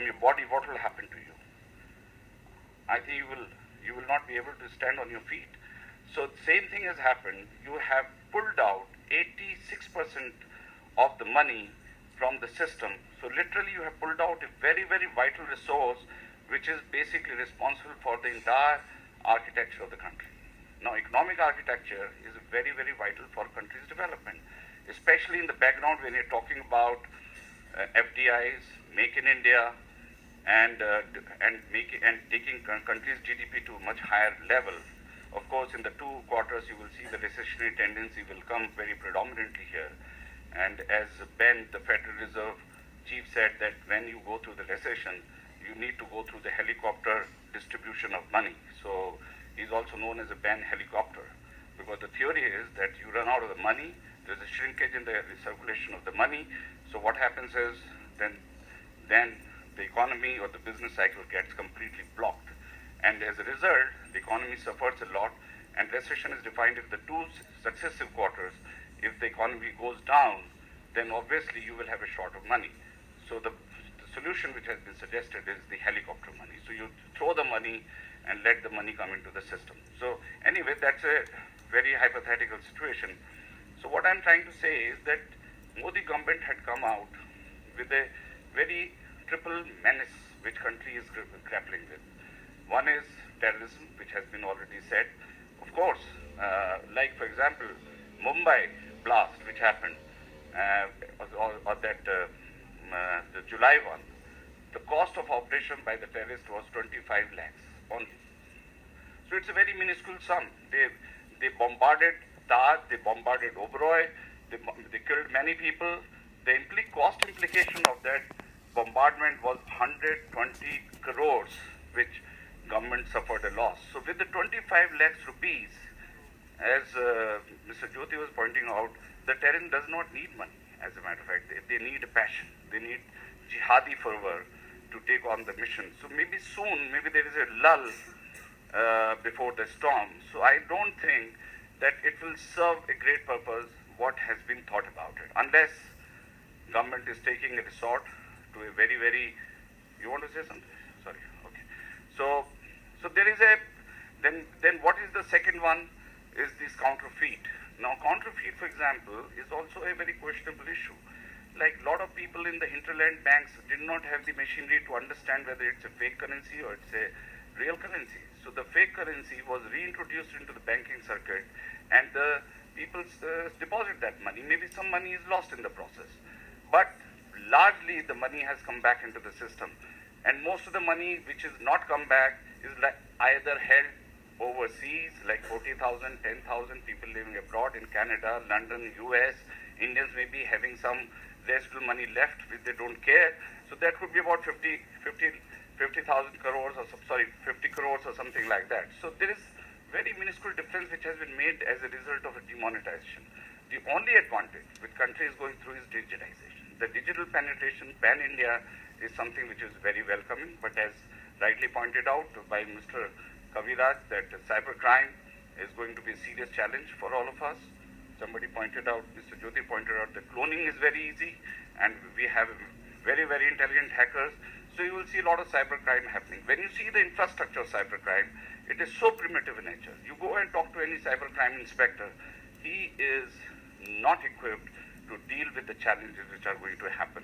from your body, what will happen to you? I think you will not be able to stand on your feet. So the same thing has happened. You have pulled out 86% of the money from the system. So literally you have pulled out a very, very vital resource which is basically responsible for the entire architecture of the country. Now, economic architecture is very, very vital for a country's development, especially in the background when you're talking about FDIs, Make in India, and taking country's GDP to a much higher level. Of course, in the 2 quarters, you will see the recessionary tendency will come very predominantly here. And as Ben, the Federal Reserve Chief, said that when you go through the recession, you need to go through the helicopter distribution of money. So he's also known as a Ben helicopter, because the theory is that you run out of the money, there's a shrinkage in the circulation of the money. So what happens is then the economy or the business cycle gets completely blocked. And as a result, the economy suffers a lot, and recession is defined if the 2 successive quarters, if the economy goes down, then obviously you will have a short of money. So the solution which has been suggested is the helicopter money. So you throw the money and let the money come into the system. So anyway, that's a very hypothetical situation. So what I'm trying to say is that Modi government had come out with a very triple menace which country is grappling with. One is terrorism, which has been already said. Of course, like for example, Mumbai blast, which happened, or that the July one, the cost of operation by the terrorist was 25 lakhs only. So it's a very minuscule sum. They bombarded Taj, they bombarded Oberoi, they killed many people. The cost implication of that bombardment was 120 crores, which government suffered a loss. So with the 25 lakhs rupees, as Mr. Jyoti was pointing out, the terrorism does not need money. As a matter of fact, they need a passion. They need jihadi fervor to take on the mission. So maybe soon, maybe there is a lull before the storm. So I don't think that it will serve a great purpose what has been thought about it, unless government is taking a resort to a very, very, you want to say something? Sorry, okay. So there is a, then what is the second one is this counterfeit. Now counterfeit, for example, is also a very questionable issue. Like a lot of people in the hinterland banks did not have the machinery to understand whether it's a fake currency or it's a real currency. So the fake currency was reintroduced into the banking circuit, and the people deposit that money. Maybe some money is lost in the process, but largely the money has come back into the system. And most of the money which is not come back is like either held overseas, like 40,000, 10,000 people living abroad in Canada, London, US. Indians may be having some residual money left which they don't care. So that could be about 50,000 crores or 50 crores or something like that. So there is very minuscule difference which has been made as a result of a demonetization. The only advantage which country is going through is digitization. The digital penetration pan-India is something which is very welcoming, but as rightly pointed out by Mr. Kaviraj, that cybercrime is going to be a serious challenge for all of us. Somebody pointed out, Mr. Jyoti pointed out, that cloning is very easy, and we have very, very intelligent hackers. So you will see a lot of cybercrime happening. When you see the infrastructure of cybercrime, it is so primitive in nature. You go and talk to any cybercrime inspector, he is not equipped to deal with the challenges which are going to happen.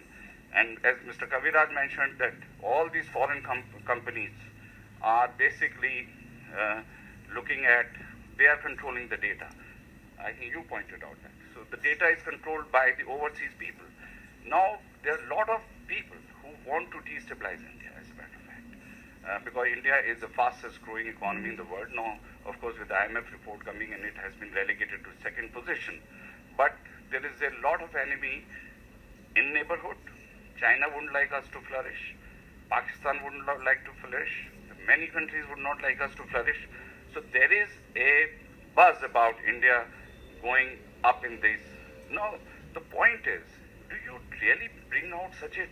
And as Mr. Kaviraj mentioned, that all these foreign companies are basically looking at, they are controlling the data. I think you pointed out that. So the data is controlled by the overseas people. Now, there are a lot of people who want to destabilize India, as a matter of fact, because India is the fastest growing economy in the world. Now, of course, with the IMF report coming in, it has been relegated to second position. But there is a lot of enemy in neighborhood. China wouldn't like us to flourish. Pakistan wouldn't like to flourish. Many countries would not like us to flourish. So there is a buzz about India going up in this. Now, the point is, do you really bring out such a